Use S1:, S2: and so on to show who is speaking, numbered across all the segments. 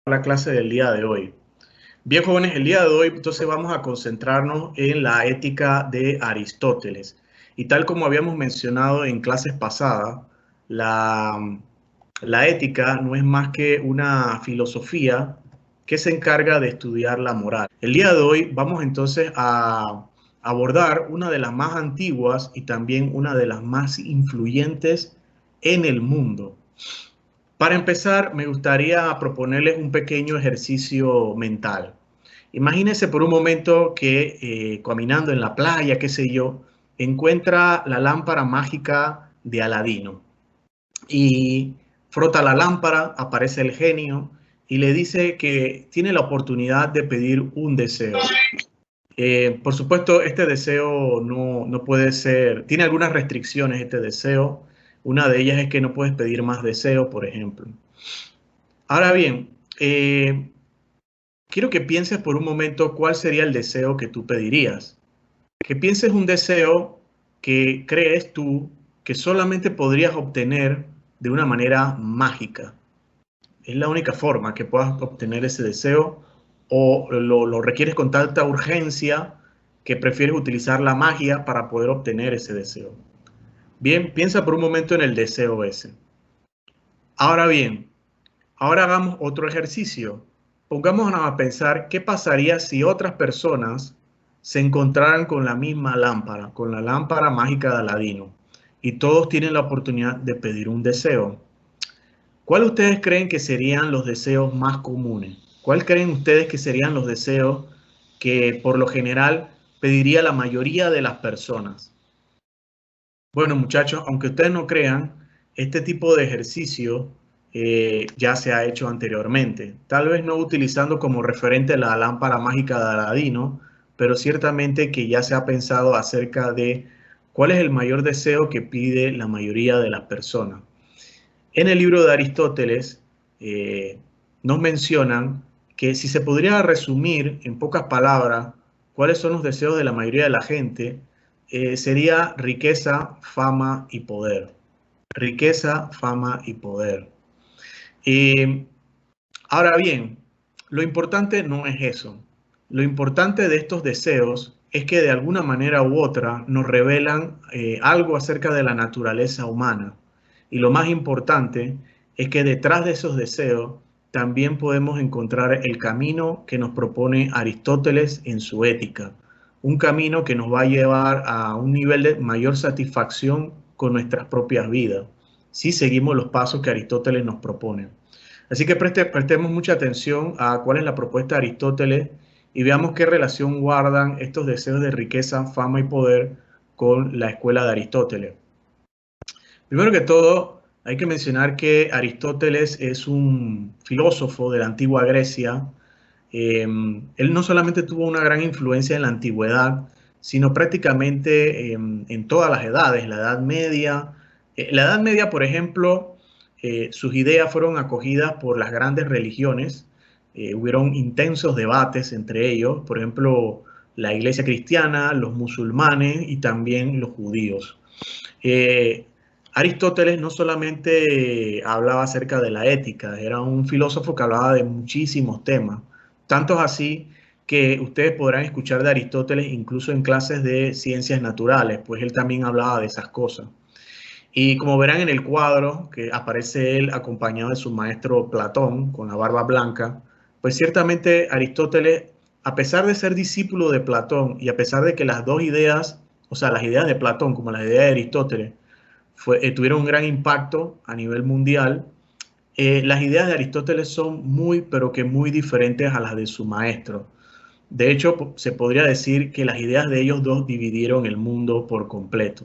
S1: la clase del día de hoy. Bien, jóvenes, el día de hoy entonces vamos a concentrarnos en la ética de Aristóteles. Y tal como habíamos mencionado en clases pasadas, la ética no es más que una filosofía que se encarga de estudiar la moral. El día de hoy vamos entonces a abordar una de las más antiguas y también una de las más influyentes en el mundo. Para empezar, me gustaría proponerles un pequeño ejercicio mental. Imagínense por un momento que caminando en la playa, qué sé yo, encuentra la lámpara mágica de Aladino y frota la lámpara, aparece el genio y le dice que tiene la oportunidad de pedir un deseo. Por supuesto, este deseo no puede ser, tiene algunas restricciones este deseo. Una de ellas es que no puedes pedir más deseo, por ejemplo. Ahora bien, quiero que pienses por un momento cuál sería el deseo que tú pedirías. Que pienses un deseo que crees tú que solamente podrías obtener de una manera mágica. Es la única forma que puedas obtener ese deseo o lo requieres con tanta urgencia que prefieres utilizar la magia para poder obtener ese deseo. Bien, piensa por un momento en el deseo ese. Ahora bien, ahora hagamos otro ejercicio. Pongámonos a pensar qué pasaría si otras personas se encontraran con la misma lámpara, con la lámpara mágica de Aladino, y todos tienen la oportunidad de pedir un deseo. ¿Cuál ustedes creen que serían los deseos más comunes? ¿Cuál creen ustedes que serían los deseos que por lo general pediría la mayoría de las personas? Bueno, muchachos, aunque ustedes no crean, este tipo de ejercicio ya se ha hecho anteriormente. Tal vez no utilizando como referente la lámpara mágica de Aladino, pero ciertamente que ya se ha pensado acerca de cuál es el mayor deseo que pide la mayoría de las personas. En el libro de Aristóteles nos mencionan que si se podría resumir en pocas palabras cuáles son los deseos de la mayoría de la gente, sería riqueza, fama y poder. Riqueza, fama y poder. Ahora bien, lo importante no es eso. Lo importante de estos deseos es que de alguna manera u otra nos revelan algo acerca de la naturaleza humana. Y lo más importante es que detrás de esos deseos también podemos encontrar el camino que nos propone Aristóteles en su ética. Un camino que nos va a llevar a un nivel de mayor satisfacción con nuestras propias vidas, si seguimos los pasos que Aristóteles nos propone. Así que prestemos mucha atención a cuál es la propuesta de Aristóteles y veamos qué relación guardan estos deseos de riqueza, fama y poder con la escuela de Aristóteles. Primero que todo, hay que mencionar que Aristóteles es un filósofo de la antigua Grecia. Él no solamente tuvo una gran influencia en la antigüedad, sino prácticamente en todas las edades, la Edad Media. La Edad Media, por ejemplo, sus ideas fueron acogidas por las grandes religiones. Hubieron intensos debates entre ellos, por ejemplo, la iglesia cristiana, los musulmanes y también los judíos. Eh, Aristóteles no solamente hablaba acerca de la ética, era un filósofo que hablaba de muchísimos temas, tantos así que ustedes podrán escuchar de Aristóteles incluso en clases de ciencias naturales, pues él también hablaba de esas cosas. Y como verán en el cuadro, que aparece él acompañado de su maestro Platón, con la barba blanca, pues ciertamente Aristóteles, a pesar de ser discípulo de Platón y a pesar de que las dos ideas, o sea, las ideas de Platón como las ideas de Aristóteles, tuvieron un gran impacto a nivel mundial, las ideas de Aristóteles son muy, pero que muy diferentes a las de su maestro. De hecho, se podría decir que las ideas de ellos dos dividieron el mundo por completo.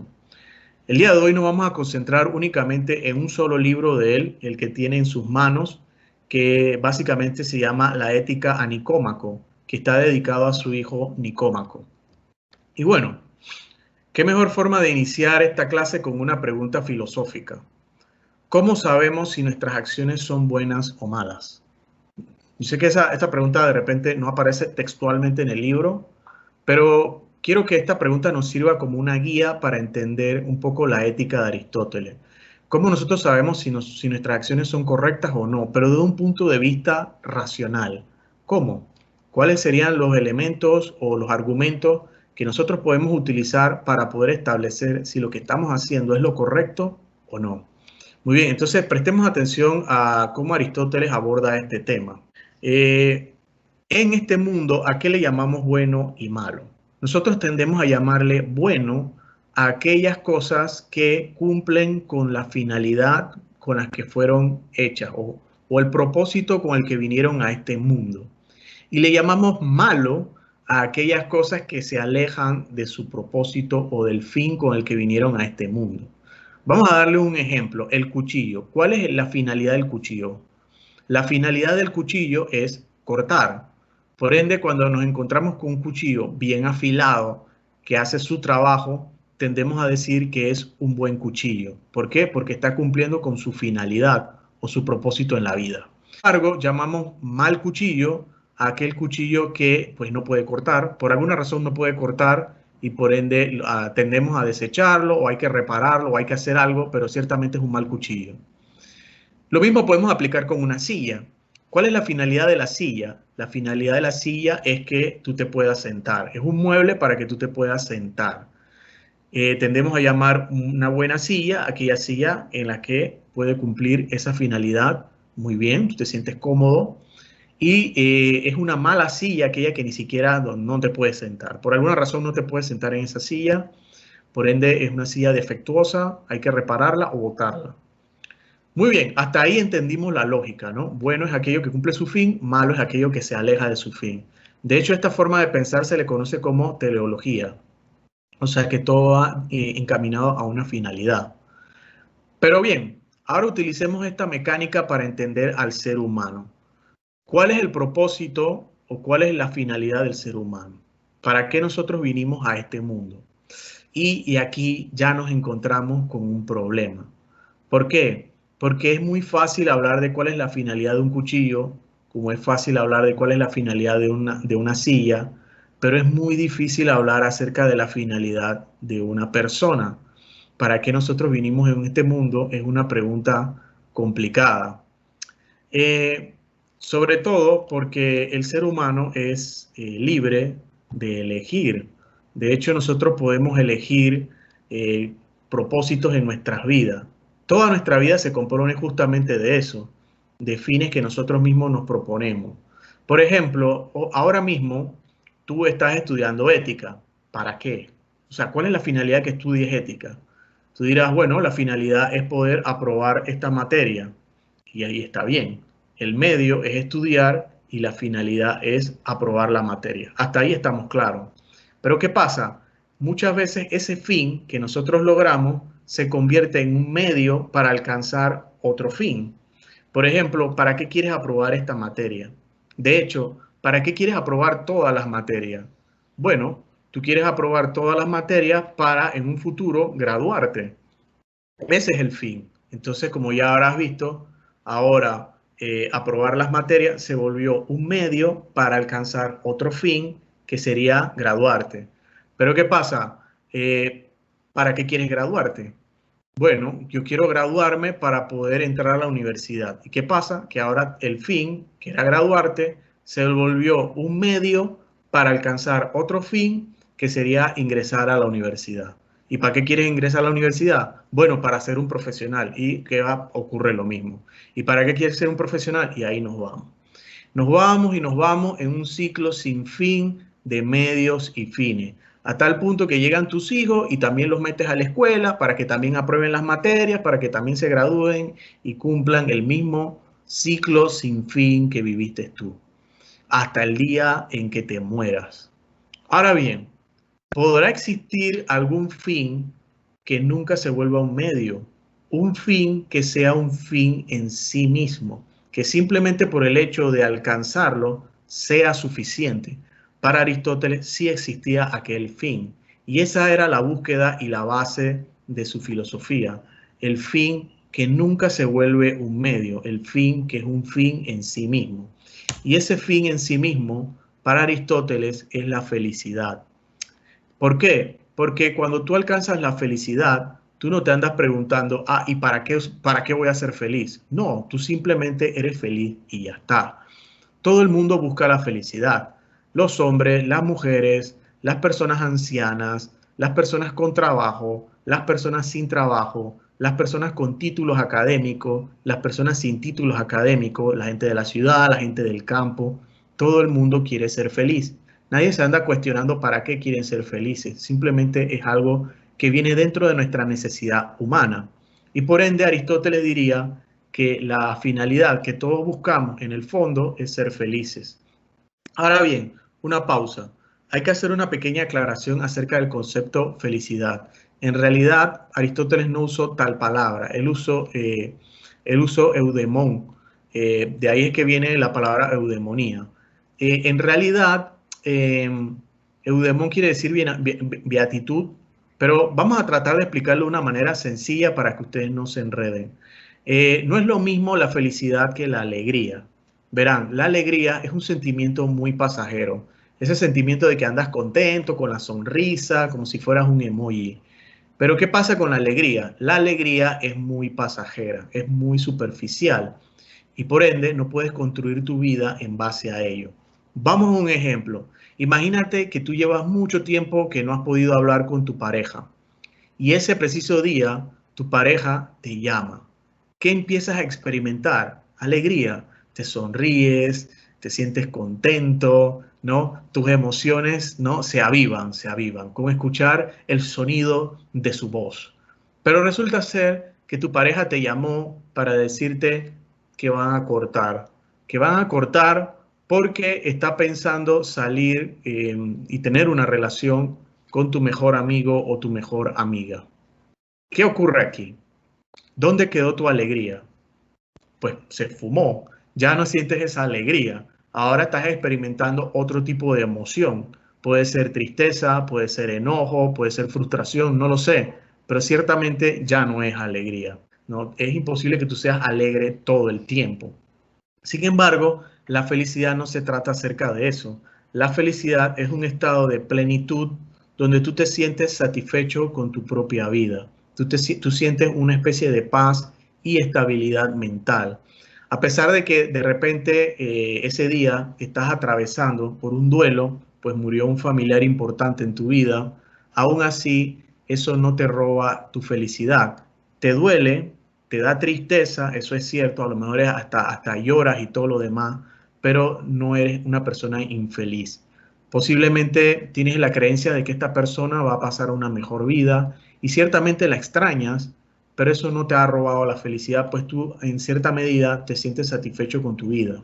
S1: El día de hoy nos vamos a concentrar únicamente en un solo libro de él, el que tiene en sus manos, que básicamente se llama La Ética a Nicómaco, que está dedicado a su hijo Nicómaco. Y bueno, ¿qué mejor forma de iniciar esta clase con una pregunta filosófica? ¿Cómo sabemos si nuestras acciones son buenas o malas? Yo sé que esta pregunta de repente no aparece textualmente en el libro, pero quiero que esta pregunta nos sirva como una guía para entender un poco la ética de Aristóteles. ¿Cómo nosotros sabemos si nuestras acciones son correctas o no? Pero desde un punto de vista racional. ¿Cómo? ¿Cuáles serían los elementos o los argumentos que nosotros podemos utilizar para poder establecer si lo que estamos haciendo es lo correcto o no? Muy bien, entonces prestemos atención a cómo Aristóteles aborda este tema. En este mundo, ¿a qué le llamamos bueno y malo? Nosotros tendemos a llamarle bueno a aquellas cosas que cumplen con la finalidad con las que fueron hechas o el propósito con el que vinieron a este mundo. Y le llamamos malo a aquellas cosas que se alejan de su propósito o del fin con el que vinieron a este mundo. Vamos a darle un ejemplo, el cuchillo. ¿Cuál es la finalidad del cuchillo? La finalidad del cuchillo es cortar. Por ende, cuando nos encontramos con un cuchillo bien afilado que hace su trabajo, tendemos a decir que es un buen cuchillo. ¿Por qué? Porque está cumpliendo con su finalidad o su propósito en la vida. Sin embargo, llamamos mal cuchillo a aquel cuchillo que pues no puede cortar. Por alguna razón no puede cortar y por ende tendemos a desecharlo o hay que repararlo o hay que hacer algo, pero ciertamente es un mal cuchillo. Lo mismo podemos aplicar con una silla. ¿Cuál es la finalidad de la silla? La finalidad de la silla es que tú te puedas sentar. Es un mueble para que tú te puedas sentar. Tendemos a llamar una buena silla aquella silla en la que puede cumplir esa finalidad muy bien, tú te sientes cómodo. Y es una mala silla aquella que ni siquiera no te puedes sentar. Por alguna razón no te puedes sentar en esa silla. Por ende es una silla defectuosa, hay que repararla o botarla. Muy bien, hasta ahí entendimos la lógica, ¿no? Bueno es aquello que cumple su fin, malo es aquello que se aleja de su fin. De hecho, esta forma de pensar se le conoce como teleología, o sea que todo va encaminado a una finalidad. Pero bien, ahora utilicemos esta mecánica para entender al ser humano. ¿Cuál es el propósito o cuál es la finalidad del ser humano? ¿Para qué nosotros vinimos a este mundo? Y aquí ya nos encontramos con un problema. ¿Por qué? Porque es muy fácil hablar de cuál es la finalidad de un cuchillo, como es fácil hablar de cuál es la finalidad de una silla, pero es muy difícil hablar acerca de la finalidad de una persona. ¿Para qué nosotros vinimos en este mundo? Es una pregunta complicada. Eh, Sobre todo porque el ser humano es libre de elegir. De hecho, nosotros podemos elegir eh, propósitos en nuestras vidas. Toda nuestra vida se compone justamente de eso, de fines que nosotros mismos nos proponemos. Por ejemplo, ahora mismo tú estás estudiando ética. ¿Para qué? O sea, ¿cuál es la finalidad que estudies ética? Tú dirás, bueno, la finalidad es poder aprobar esta materia. Y ahí está bien. El medio es estudiar y la finalidad es aprobar la materia. Hasta ahí estamos claros. Pero ¿qué pasa? Muchas veces ese fin que nosotros logramos se convierte en un medio para alcanzar otro fin. Por ejemplo, ¿para qué quieres aprobar esta materia? De hecho, ¿para qué quieres aprobar todas las materias? Bueno, tú quieres aprobar todas las materias para en un futuro graduarte. Ese es el fin. Entonces, como ya habrás visto, ahora aprobar las materias se volvió un medio para alcanzar otro fin, que sería graduarte. Pero ¿qué pasa? ¿Para qué quieres graduarte? Bueno, yo quiero graduarme para poder entrar a la universidad. ¿Y qué pasa? Que ahora el fin, que era graduarte, se volvió un medio para alcanzar otro fin, que sería ingresar a la universidad. ¿Y para qué quieres ingresar a la universidad? Bueno, para ser un profesional. ¿Y qué va? Ocurre lo mismo. ¿Y para qué quieres ser un profesional? Y ahí nos vamos. Nos vamos y nos vamos en un ciclo sin fin de medios y fines, a tal punto que llegan tus hijos y también los metes a la escuela para que también aprueben las materias, para que también se gradúen y cumplan el mismo ciclo sin fin que viviste tú, hasta el día en que te mueras. Ahora bien, ¿podrá existir algún fin que nunca se vuelva un medio? Un fin que sea un fin en sí mismo, que simplemente por el hecho de alcanzarlo sea suficiente. Para Aristóteles sí existía aquel fin, y esa era la búsqueda y la base de su filosofía, el fin que nunca se vuelve un medio, el fin que es un fin en sí mismo. Y ese fin en sí mismo, para Aristóteles, es la felicidad. ¿Por qué? Porque cuando tú alcanzas la felicidad, Tú no te andas preguntando, ¿y para qué voy a ser feliz? No, tú simplemente eres feliz y ya está. Todo el mundo busca la felicidad. Los hombres, las mujeres, las personas ancianas, las personas con trabajo, las personas sin trabajo, las personas con títulos académicos, las personas sin títulos académicos, la gente de la ciudad, la gente del campo. Todo el mundo quiere ser feliz. Nadie se anda cuestionando para qué quieren ser felices. Simplemente es algo que viene dentro de nuestra necesidad humana. Y por ende, Aristóteles diría que la finalidad que todos buscamos en el fondo es ser felices. Ahora bien, una pausa. Hay que hacer una pequeña aclaración acerca del concepto felicidad. En realidad, Aristóteles no usó tal palabra, él usó eudemón. De ahí es que viene la palabra eudemonía. En realidad, eudemón quiere decir beatitud, pero vamos a tratar de explicarlo de una manera sencilla para que ustedes no se enreden. No es lo mismo la felicidad que la alegría. Verán, la alegría es un sentimiento muy pasajero. Ese sentimiento de que andas contento, con la sonrisa, como si fueras un emoji. Pero ¿qué pasa con la alegría? La alegría es muy pasajera, es muy superficial y por ende no puedes construir tu vida en base a ello. Vamos a un ejemplo. Imagínate que tú llevas mucho tiempo que no has podido hablar con tu pareja y ese preciso día tu pareja te llama. ¿Qué empiezas a experimentar? Alegría. Te sonríes, te sientes contento, ¿no? Tus emociones, ¿no? Se avivan, con escuchar el sonido de su voz. Pero resulta ser que tu pareja te llamó para decirte que van a cortar, que van a cortar porque está pensando salir y tener una relación con tu mejor amigo o tu mejor amiga. ¿Qué ocurre aquí? ¿Dónde quedó tu alegría? Pues se fumó. Ya no sientes esa alegría. Ahora estás experimentando otro tipo de emoción. Puede ser tristeza, puede ser enojo, puede ser frustración, no lo sé, pero ciertamente ya no es alegría, ¿no? Es imposible que tú seas alegre todo el tiempo. Sin embargo, la felicidad no se trata acerca de eso. La felicidad es un estado de plenitud donde tú te sientes satisfecho con tu propia vida. Tú sientes una especie de paz y estabilidad mental. A pesar de que de repente ese día estás atravesando por un duelo, pues murió un familiar importante en tu vida, aún así eso no te roba tu felicidad. Te duele, te da tristeza, eso es cierto, a lo mejor hasta lloras y todo lo demás, pero no eres una persona infeliz. Posiblemente tienes la creencia de que esta persona va a pasar una mejor vida y ciertamente la extrañas, pero eso no te ha robado la felicidad, pues tú en cierta medida te sientes satisfecho con tu vida.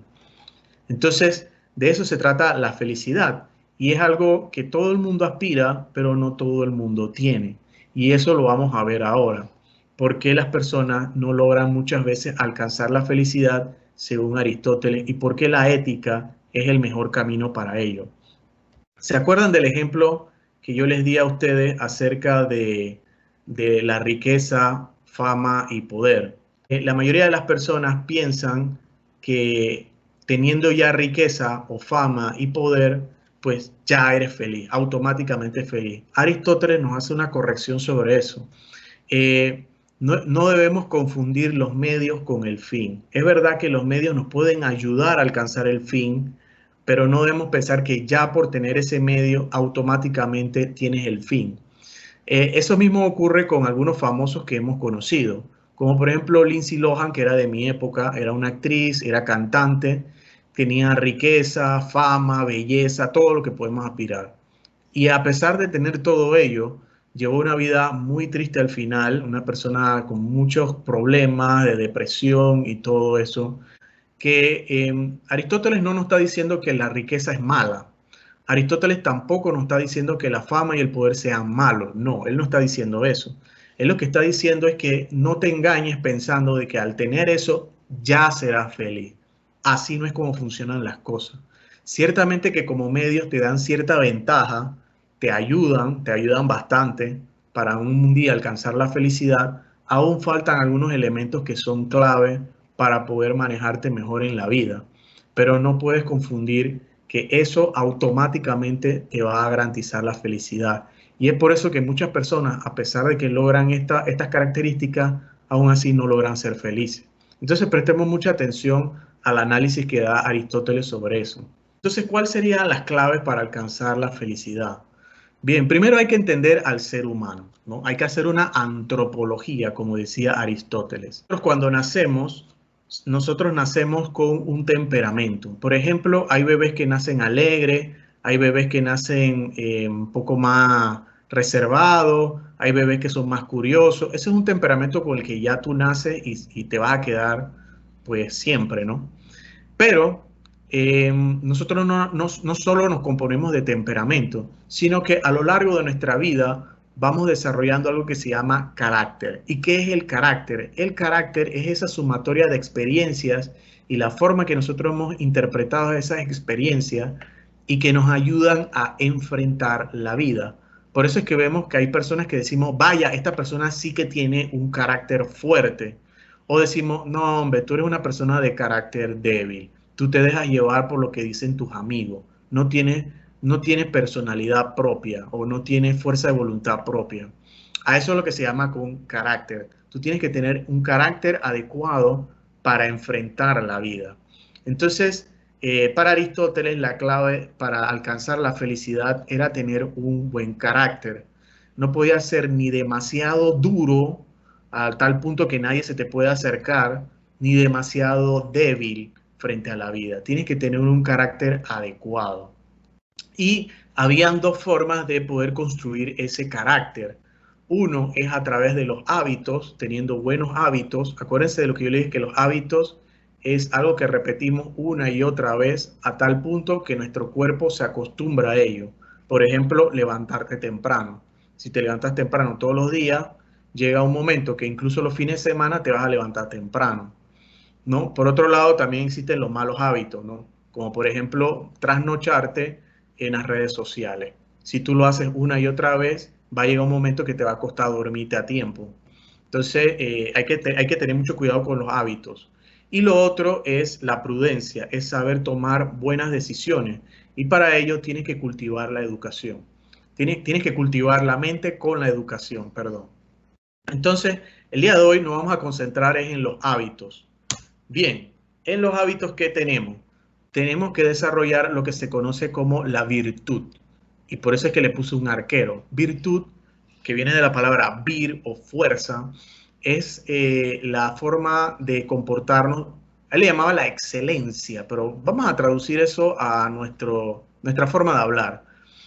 S1: Entonces, de eso se trata la felicidad y es algo que todo el mundo aspira, pero no todo el mundo tiene. Y eso lo vamos a ver ahora. ¿Por qué las personas no logran muchas veces alcanzar la felicidad según Aristóteles y por qué la ética es el mejor camino para ello? ¿Se acuerdan del ejemplo que yo les di a ustedes acerca de la riqueza, fama y poder? La mayoría de las personas piensan que teniendo ya riqueza o fama y poder, pues ya eres feliz, automáticamente feliz. Aristóteles nos hace una corrección sobre eso. No debemos confundir los medios con el fin. Es verdad que los medios nos pueden ayudar a alcanzar el fin, pero no debemos pensar que ya por tener ese medio automáticamente tienes el fin. Eso mismo ocurre con algunos famosos que hemos conocido, como por ejemplo Lindsay Lohan, que era de mi época, era una actriz, era cantante, tenía riqueza, fama, belleza, todo lo que podemos aspirar. Y a pesar de tener todo ello, llevó una vida muy triste al final, una persona con muchos problemas de depresión y todo eso, que Aristóteles no nos está diciendo que la riqueza es mala. Aristóteles tampoco nos está diciendo que la fama y el poder sean malos. No, él no está diciendo eso. Él lo que está diciendo es que no te engañes pensando de que al tener eso ya serás feliz. Así no es como funcionan las cosas. Ciertamente que como medios te dan cierta ventaja, te ayudan bastante para un día alcanzar la felicidad. Aún faltan algunos elementos que son clave para poder manejarte mejor en la vida. Pero no puedes confundir que eso automáticamente te va a garantizar la felicidad. Y es por eso que muchas personas, a pesar de que logran estas características, aún así no logran ser felices. Entonces prestemos mucha atención al análisis que da Aristóteles sobre eso. Entonces, ¿cuáles serían las claves para alcanzar la felicidad? Bien, primero hay que entender al ser humano, ¿no? Hay que hacer una antropología, como decía Aristóteles. Cuando nacemos, nosotros nacemos con un temperamento. Por ejemplo, hay bebés que nacen alegres, hay bebés que nacen un poco más reservados, hay bebés que son más curiosos. Ese es un temperamento con el que ya tú naces y te vas a quedar pues siempre, ¿no? Pero nosotros no solo nos componemos de temperamento, sino que a lo largo de nuestra vida vamos desarrollando algo que se llama carácter. ¿Y qué es el carácter? El carácter es esa sumatoria de experiencias y la forma que nosotros hemos interpretado esas experiencias y que nos ayudan a enfrentar la vida. Por eso es que vemos que hay personas que decimos, vaya, esta persona sí que tiene un carácter fuerte. O decimos, no, hombre, tú eres una persona de carácter débil. Tú te dejas llevar por lo que dicen tus amigos. No tienes personalidad propia o no tienes fuerza de voluntad propia. A eso es lo que se llama con carácter. Tú tienes que tener un carácter adecuado para enfrentar la vida. Entonces, para Aristóteles, la clave para alcanzar la felicidad era tener un buen carácter. No podía ser ni demasiado duro a tal punto que nadie se te pueda acercar, ni demasiado débil frente a la vida. Tienes que tener un carácter adecuado. Y habían dos formas de poder construir ese carácter. Uno es a través de los hábitos, teniendo buenos hábitos. Acuérdense de lo que yo les dije, que los hábitos es algo que repetimos una y otra vez a tal punto que nuestro cuerpo se acostumbra a ello. Por ejemplo, levantarte temprano. Si te levantas temprano todos los días, llega un momento que incluso los fines de semana te vas a levantar temprano, ¿no? Por otro lado, también existen los malos hábitos, ¿no? Como por ejemplo, trasnocharte en las redes sociales. Si tú lo haces una y otra vez, va a llegar un momento que te va a costar dormirte a tiempo. Entonces, hay que tener mucho cuidado con los hábitos. Y lo otro es la prudencia, es saber tomar buenas decisiones. Y para ello tienes que cultivar la educación. Tienes que cultivar la mente con la educación, perdón. Entonces, el día de hoy nos vamos a concentrar en los hábitos. Bien, en los hábitos que tenemos que desarrollar lo que se conoce como la virtud. Y por eso es que le puse un arquero. Virtud, que viene de la palabra vir o fuerza, es la forma de comportarnos. Él le llamaba la excelencia, pero vamos a traducir eso a nuestra forma de hablar.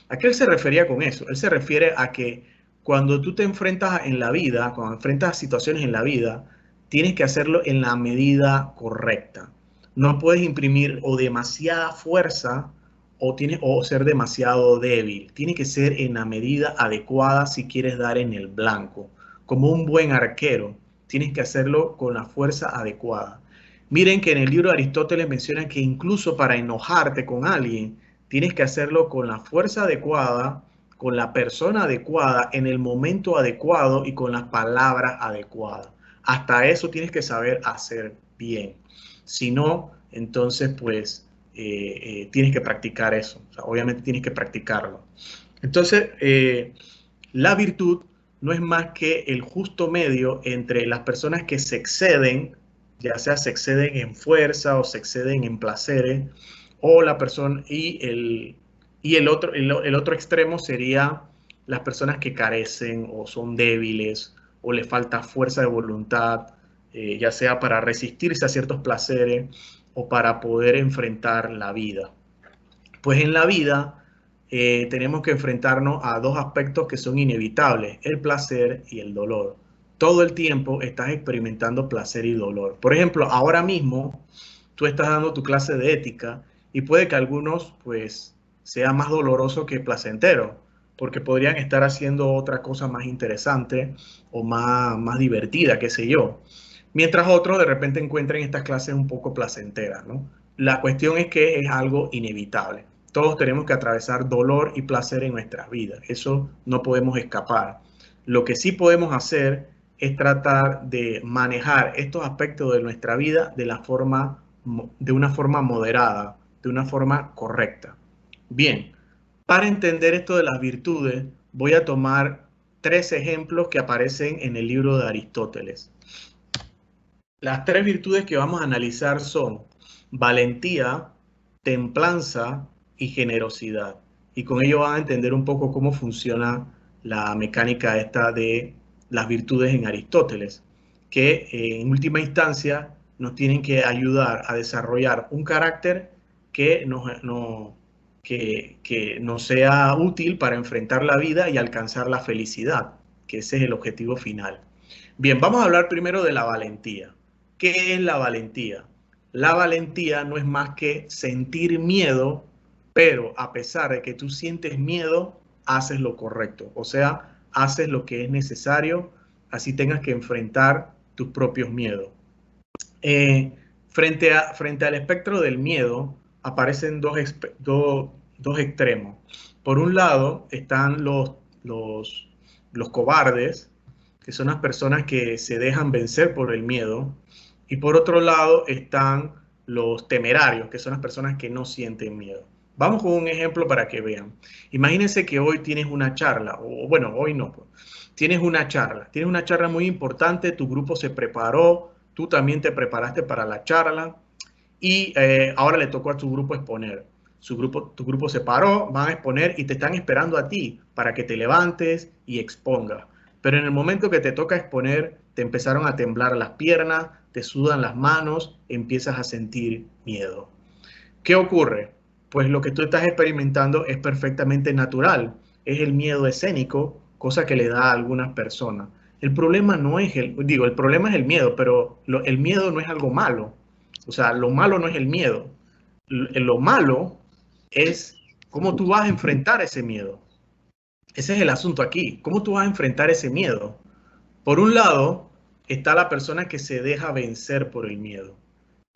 S1: ¿A qué él se refería con eso? Él se refiere a que cuando tú te enfrentas en la vida, cuando enfrentas situaciones en la vida, tienes que hacerlo en la medida correcta. No puedes imprimir o demasiada fuerza o ser demasiado débil. Tiene que ser en la medida adecuada si quieres dar en el blanco. Como un buen arquero, tienes que hacerlo con la fuerza adecuada. Miren que en el libro de Aristóteles menciona que incluso para enojarte con alguien, tienes que hacerlo con la fuerza adecuada, con la persona adecuada, en el momento adecuado y con las palabras adecuadas. Hasta eso tienes que saber hacer bien. Si no, entonces pues tienes que practicar eso. O sea, obviamente tienes que practicarlo. Entonces, la virtud no es más que el justo medio entre las personas que se exceden, ya sea se exceden en fuerza o se exceden en placeres, o la persona y el otro extremo sería las personas que carecen o son débiles o les falta fuerza de voluntad, ya sea para resistirse a ciertos placeres o para poder enfrentar la vida. Pues en la vida tenemos que enfrentarnos a dos aspectos que son inevitables, el placer y el dolor. Todo el tiempo estás experimentando placer y dolor. Por ejemplo, ahora mismo tú estás dando tu clase de ética y puede que algunos pues sea más doloroso que placentero, porque podrían estar haciendo otra cosa más interesante o más divertida, qué sé yo. Mientras otros de repente encuentren estas clases un poco placenteras, ¿no? La cuestión es que es algo inevitable. Todos tenemos que atravesar dolor y placer en nuestras vidas. Eso no podemos escapar. Lo que sí podemos hacer es tratar de manejar estos aspectos de nuestra vida de una forma moderada, de una forma correcta. Bien, para entender esto de las virtudes, voy a tomar 3 ejemplos que aparecen en el libro de Aristóteles. Las 3 virtudes que vamos a analizar son valentía, templanza y generosidad. Y con ello van a entender un poco cómo funciona la mecánica esta de las virtudes en Aristóteles, que en última instancia nos tienen que ayudar a desarrollar un carácter que nos sea útil para enfrentar la vida y alcanzar la felicidad, que ese es el objetivo final. Bien, vamos a hablar primero de la valentía. ¿Qué es la valentía? La valentía no es más que sentir miedo, pero a pesar de que tú sientes miedo, haces lo correcto. O sea, haces lo que es necesario, así tengas que enfrentar tus propios miedos. Frente al espectro del miedo, aparecen dos extremos. Por un lado están los cobardes, que son las personas que se dejan vencer por el miedo. Y por otro lado están los temerarios, que son las personas que no sienten miedo. Vamos con un ejemplo para que vean. Imagínense que hoy tienes una charla, o bueno, hoy no, pues. Tienes una charla muy importante, tu grupo se preparó, tú también te preparaste para la charla y ahora le tocó a tu grupo exponer. Tu grupo se paró, van a exponer y te están esperando a ti para que te levantes y expongas. Pero en el momento que te toca exponer, te empezaron a temblar las piernas, te sudan las manos, empiezas a sentir miedo. ¿Qué ocurre? Pues lo que tú estás experimentando es perfectamente natural. Es el miedo escénico, cosa que le da a algunas personas. El problema no es el problema es el miedo, pero el miedo no es algo malo. O sea, lo malo no es el miedo. Lo malo es cómo tú vas a enfrentar ese miedo. Ese es el asunto aquí. ¿Cómo tú vas a enfrentar ese miedo? Por un lado, está la persona que se deja vencer por el miedo.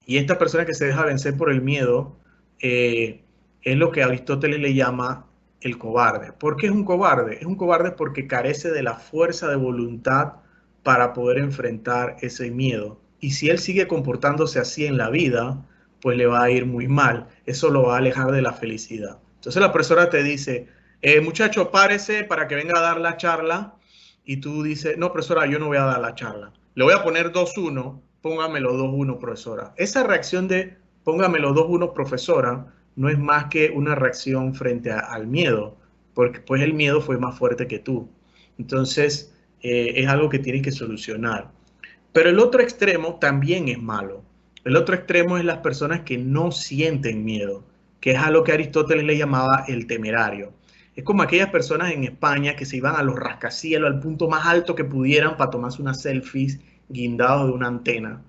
S1: Y esta persona que se deja vencer por el miedo es lo que Aristóteles le llama el cobarde. ¿Por qué es un cobarde? Es un cobarde porque carece de la fuerza de voluntad para poder enfrentar ese miedo. Y si él sigue comportándose así en la vida, pues le va a ir muy mal. Eso lo va a alejar de la felicidad. Entonces la profesora te dice, muchacho, párese para que venga a dar la charla. Y tú dices, no, profesora, yo no voy a dar la charla. Le voy a poner 2-1, póngamelo 2-1, profesora. Esa reacción de póngamelo 2-1, profesora, no es más que una reacción frente al miedo, porque pues el miedo fue más fuerte que tú. Entonces, es algo que tienes que solucionar. Pero el otro extremo también es malo. El otro extremo es las personas que no sienten miedo, que es a lo que Aristóteles le llamaba el temerario. Es como aquellas personas en España que se iban a los rascacielos, al punto más alto que pudieran para tomarse unas selfies guindados de una antena.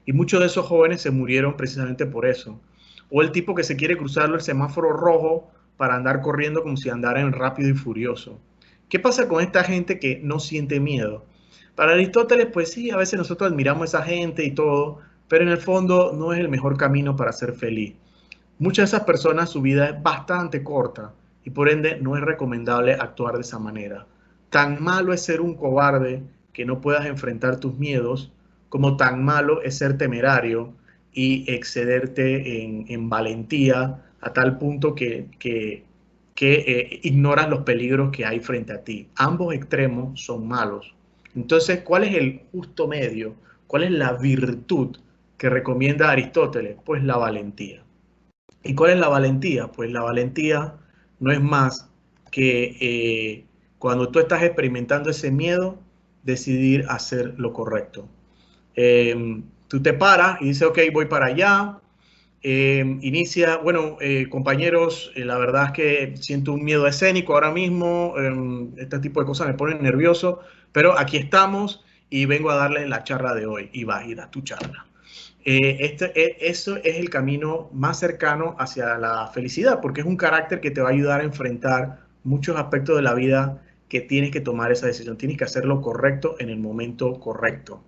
S1: Y muchos de esos jóvenes se murieron precisamente por eso. O el tipo que se quiere cruzar el semáforo rojo para andar corriendo como si andara en Rápido y Furioso. ¿Qué pasa con esta gente que no siente miedo? Para Aristóteles, pues sí, a veces nosotros admiramos a esa gente y todo, pero en el fondo no es el mejor camino para ser feliz. Muchas de esas personas, su vida es bastante corta y por ende no es recomendable actuar de esa manera. Tan malo es ser un cobarde que no puedas enfrentar tus miedos, como tan malo es ser temerario y excederte en valentía a tal punto que ignoras los peligros que hay frente a ti. Ambos extremos son malos. Entonces, ¿cuál es el justo medio? ¿Cuál es la virtud que recomienda Aristóteles? Pues la valentía. ¿Y cuál es la valentía? Pues la valentía no es más que cuando tú estás experimentando ese miedo, decidir hacer lo correcto. Tú te paras y dices, ok, voy para allá. Inicia, bueno, compañeros, la verdad es que siento un miedo escénico ahora mismo. Este tipo de cosas me ponen nervioso, pero aquí estamos y vengo a darles la charla de hoy. Y vas y das tu charla. Eso es el camino más cercano hacia la felicidad, porque es un carácter que te va a ayudar a enfrentar muchos aspectos de la vida que tienes que tomar esa decisión. Tienes que hacer lo correcto en el momento correcto.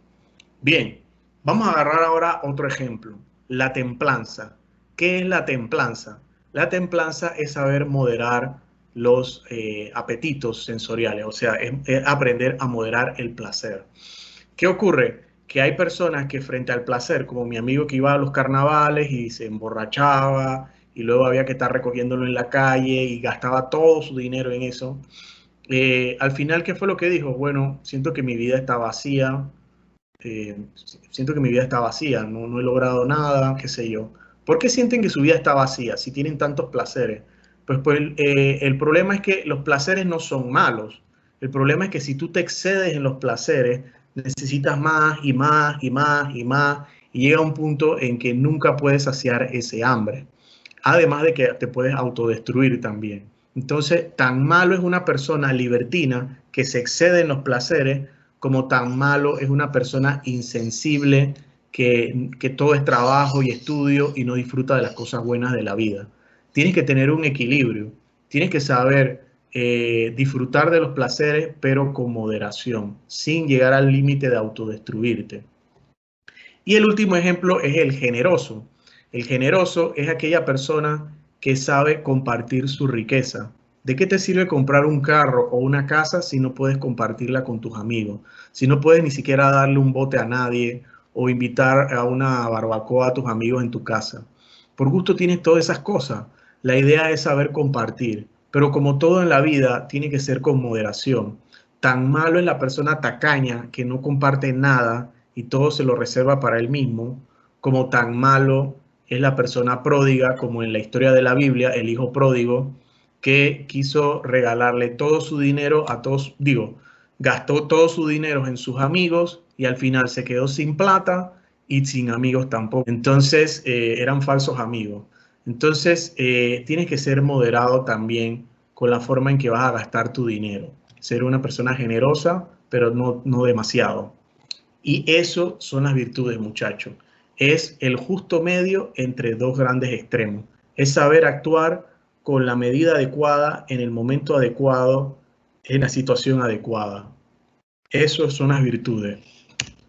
S1: Bien, vamos a agarrar ahora otro ejemplo, la templanza. ¿Qué es la templanza? La templanza es saber moderar los apetitos sensoriales, o sea, es aprender a moderar el placer. ¿Qué ocurre? Que hay personas que frente al placer, como mi amigo que iba a los carnavales y se emborrachaba y luego había que estar recogiéndolo en la calle y gastaba todo su dinero en eso, Al final, ¿qué fue lo que dijo? Bueno, siento que mi vida está vacía, siento que mi vida está vacía, no he logrado nada, qué sé yo. ¿Por qué sienten que su vida está vacía si tienen tantos placeres? Pues el problema es que los placeres no son malos. El problema es que si tú te excedes en los placeres, necesitas más y más y más y más, y llega un punto en que nunca puedes saciar ese hambre. Además de que te puedes autodestruir también. Entonces, tan malo es una persona libertina que se excede en los placeres, como tan malo es una persona insensible que todo es trabajo y estudio y no disfruta de las cosas buenas de la vida. Tienes que tener un equilibrio, tienes que saber disfrutar de los placeres, pero con moderación, sin llegar al límite de autodestruirte. Y el último ejemplo es el generoso. El generoso es aquella persona que sabe compartir su riqueza. ¿De qué te sirve comprar un carro o una casa si no puedes compartirla con tus amigos? Si no puedes ni siquiera darle un bote a nadie o invitar a una barbacoa a tus amigos en tu casa. Por gusto tienes todas esas cosas. La idea es saber compartir, pero como todo en la vida, tiene que ser con moderación. Tan malo es la persona tacaña que no comparte nada y todo se lo reserva para él mismo, como tan malo es la persona pródiga, como en la historia de la Biblia, el hijo pródigo, que quiso regalarle todo su dinero a todos, digo, gastó todo su dinero en sus amigos y al final se quedó sin plata y sin amigos tampoco. Entonces, eran falsos amigos. Entonces, tienes que ser moderado también con la forma en que vas a gastar tu dinero. Ser una persona generosa, pero no demasiado. Y eso son las virtudes, muchachos. Es el justo medio entre dos grandes extremos. Es saber actuar con la medida adecuada, en el momento adecuado, en la situación adecuada. Eso son las virtudes.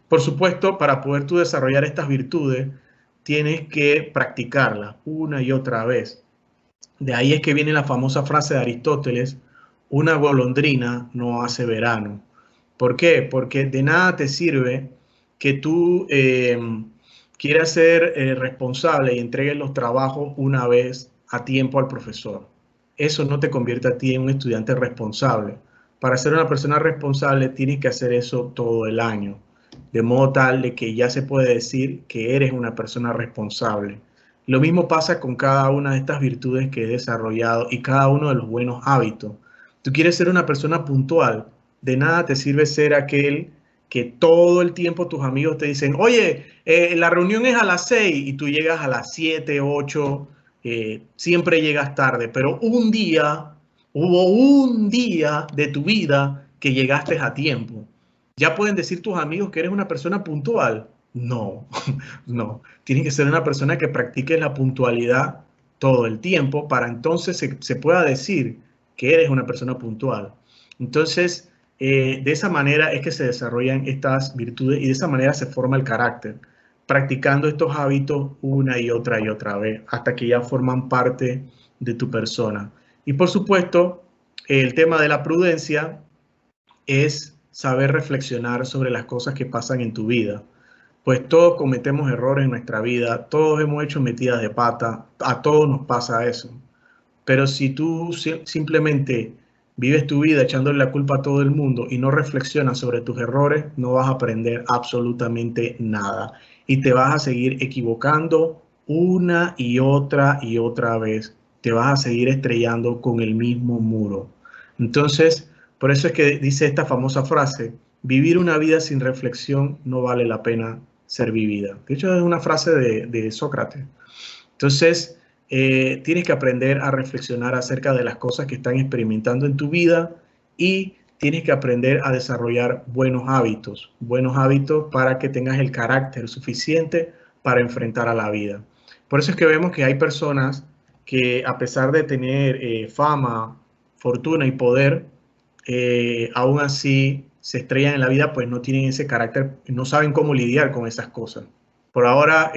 S1: Por supuesto, para poder tú desarrollar estas virtudes, tienes que practicarlas una y otra vez. De ahí es que viene la famosa frase de Aristóteles, una golondrina no hace verano. ¿Por qué? Porque de nada te sirve que tú quieras ser responsable y entregues los trabajos una vez a tiempo al profesor. Eso no te convierte a ti en un estudiante responsable. Para ser una persona responsable tienes que hacer eso todo el año, de modo tal de que ya se puede decir que eres una persona responsable. Lo mismo pasa con cada una de estas virtudes que he desarrollado y cada uno de los buenos hábitos. Tú quieres ser una persona puntual, de nada te sirve ser aquel que todo el tiempo tus amigos te dicen, oye, la reunión es a las 6 y tú llegas a las 7, 8, siempre llegas tarde, pero hubo un día de tu vida que llegaste a tiempo. ¿Ya pueden decir tus amigos que eres una persona puntual? No, no. Tienes que ser una persona que practique la puntualidad todo el tiempo para entonces se pueda decir que eres una persona puntual. Entonces, de esa manera es que se desarrollan estas virtudes y de esa manera se forma el carácter, practicando estos hábitos una y otra vez, hasta que ya forman parte de tu persona. Y por supuesto, el tema de la prudencia es saber reflexionar sobre las cosas que pasan en tu vida. Pues todos cometemos errores en nuestra vida, todos hemos hecho metidas de pata, a todos nos pasa eso. Pero si tú simplemente vives tu vida echándole la culpa a todo el mundo y no reflexionas sobre tus errores, no vas a aprender absolutamente nada. Y te vas a seguir equivocando una y otra vez. Te vas a seguir estrellando con el mismo muro. Entonces, por eso es que dice esta famosa frase, vivir una vida sin reflexión no vale la pena ser vivida. De hecho, es una frase de Sócrates. Entonces, tienes que aprender a reflexionar acerca de las cosas que están experimentando en tu vida y tienes que aprender a desarrollar buenos hábitos para que tengas el carácter suficiente para enfrentar a la vida. Por eso es que vemos que hay personas que a pesar de tener fama, fortuna y poder, aún así se estrellan en la vida, pues no tienen ese carácter, no saben cómo lidiar con esas cosas. Por ahora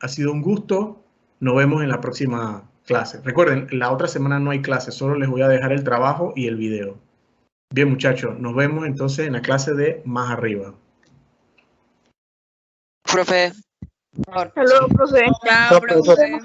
S1: ha sido un gusto. Nos vemos en la próxima clase. Recuerden, la otra semana no hay clase, solo les voy a dejar el trabajo y el video. Bien, muchachos, nos vemos entonces en la clase de más arriba.
S2: Profe.
S3: Hasta luego, profe.
S2: Chao, profe.